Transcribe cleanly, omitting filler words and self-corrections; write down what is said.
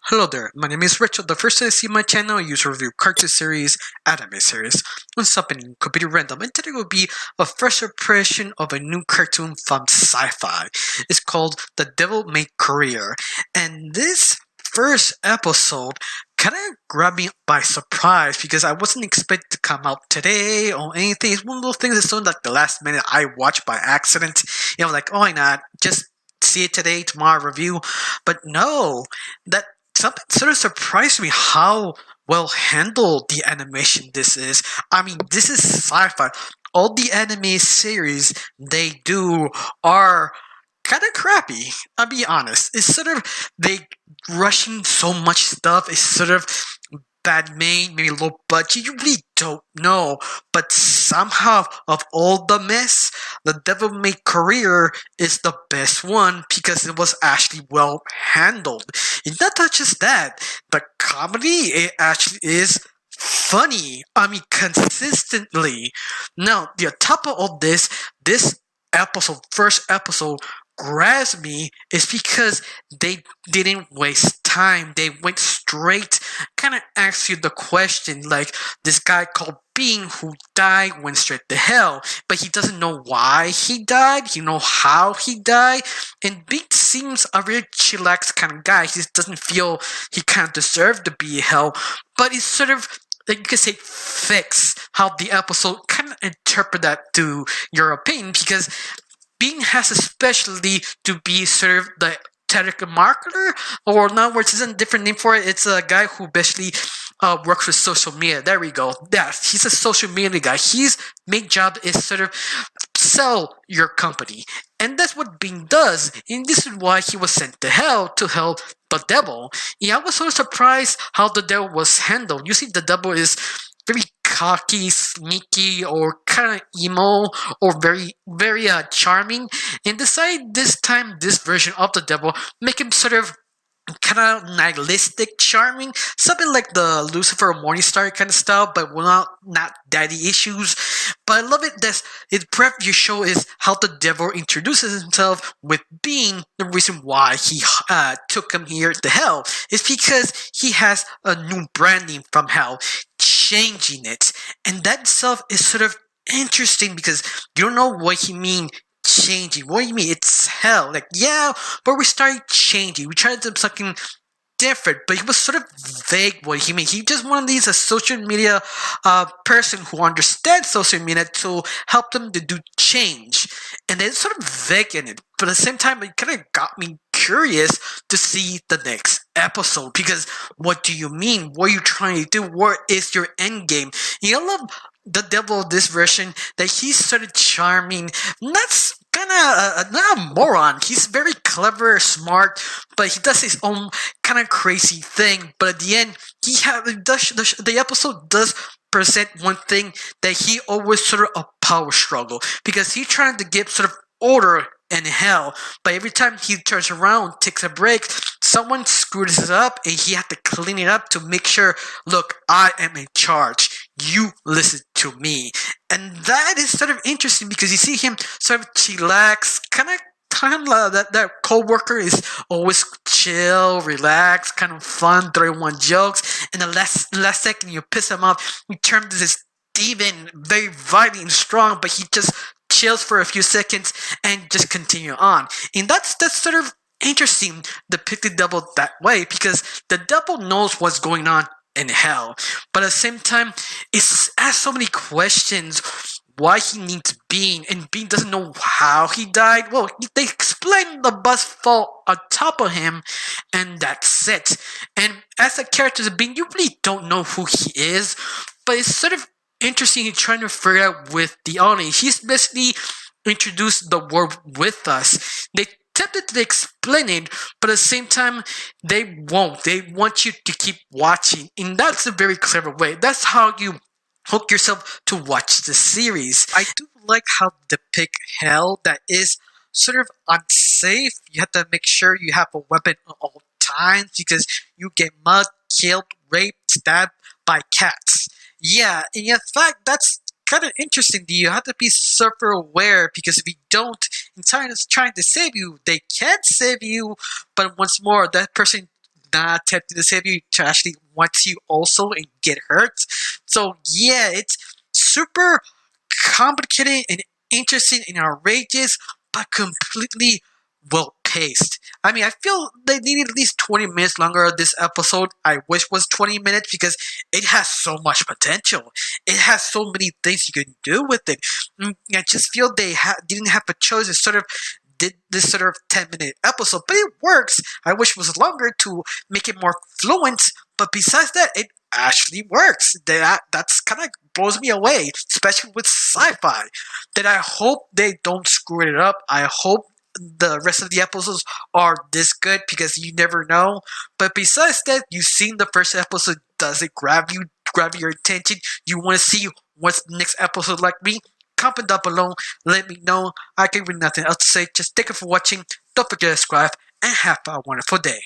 Hello there, my name is Richard. The first time you see my channel, I use review cartoon series, anime series, and something completely random. And today will be a first impression of a new cartoon from Sci-Fi. It's called The Devil May Career. And this first episode kind of grabbed me by surprise because I wasn't expected to come out today or anything. It's one of those things that's sort of like the last minute I watched by accident. Like, oh, why not? Just see it today, tomorrow review. But no, that something sort of surprised me how well handled the animation this is. I mean, this is sci-fi. All the anime series they do are kind of crappy. I'll be honest. It's sort of they rushing so much stuff. It's sort of bad made, maybe low budget. You really don't know. But somehow, of all the mess, the Devil May Career is the best one because it was actually well handled. And not just that, the comedy it actually is funny. I mean, consistently. Now, the top of all this first episode, grabs me is because they didn't waste time. They went straight, kind of asked you the question like this guy called Being who died went straight to hell, but he doesn't know why he died. He know how he died, and Being seems a really chillax kind of guy. He just doesn't feel he kind of deserved to be in hell, but it's sort of like you could say fix how the episode kind of interpret that to your opinion because Bing has a specialty to be sort of the telemarketer, or in other words, it's a different name for it. It's a guy who basically works with social media. There we go. Yeah, he's a social media guy. His main job is sort of sell your company. And that's what Bing does. And this is why he was sent to hell the devil. Yeah, I was so surprised how the devil was handled. You see, the devil is very cocky, sneaky, or kind of emo, or very charming. And decide this time, this version of the devil make him sort of kind of nihilistic, charming, something like the Lucifer Morningstar kind of style, but without not daddy issues. But I love it that it prep your show is how the devil introduces himself with Being the reason why he took him here to hell is because he has a new branding from hell, changing it, and that itself is sort of interesting because you don't know what he mean changing. What do you mean? It's hell. Like, yeah, but we started changing. We tried to do something different, but he was sort of vague what he mean. He just wanted these a social media person who understands social media to help them to do change. And it's sort of vague in it. But at the same time, it kind of got me curious to see the next episode because what do you mean? What are you trying to do? What is your end game? You know, I love the devil of this version that he's sort of charming. That's kind of not a moron. He's very clever, smart, but he does his own kind of crazy thing. But at the end, the episode does present one thing that he always sort of a power struggle because he's trying to give sort of order in hell, but every time he turns around, takes a break, someone screws it up, and he had to clean it up to make sure, look, I am in charge. You listen to me. And that is sort of interesting because you see him sort of chillax, kind of that co-worker is always chill, relaxed, kind of fun, throwing one jokes, and the last second you piss him off, he turns this demon, very violent and strong, but he just chills for a few seconds and just continue on. And that's sort of interesting, depict the devil that way, because the devil knows what's going on in hell, but at the same time, it's asks so many questions why he needs Being, and Being doesn't know how he died. Well, they explain the bus fall on top of him, and that's it. And as a character, Being, you really don't know who he is, but it's sort of interesting in trying to figure out with the audience. He's basically introduced the world with us. They tempted to explain it, but at the same time, they won't. They want you to keep watching, and that's a very clever way. That's how you hook yourself to watch the series. I do like how they depict hell that is sort of unsafe. You have to make sure you have a weapon at all times because you get mugged, killed, raped, stabbed by cats. Yeah, and in fact, that's kind of interesting. You have to be super aware because if you don't, in time is trying to save you, they can save you, but once more, that person not attempting to save you to actually want you also and get hurt. So yeah, it's super complicated and interesting and outrageous, but completely well paced. I mean, I feel they needed at least 20 minutes longer of this episode. I wish was 20 minutes because it has so much potential. It has so many things you can do with it. I just feel they didn't have a choice. It sort of did this sort of 10-minute episode, but it works. I wish it was longer to make it more fluent, but besides that, it actually works. That's kind of blows me away, especially with sci-fi. That I hope they don't screw it up. I hope the rest of the episodes are this good because you never know. But besides that, you've seen the first episode. Does it grab your attention? You want to see what's the next episode like me? Comment down below. Let me know. I can have nothing else to say. Just thank you for watching. Don't forget to subscribe and have a wonderful day.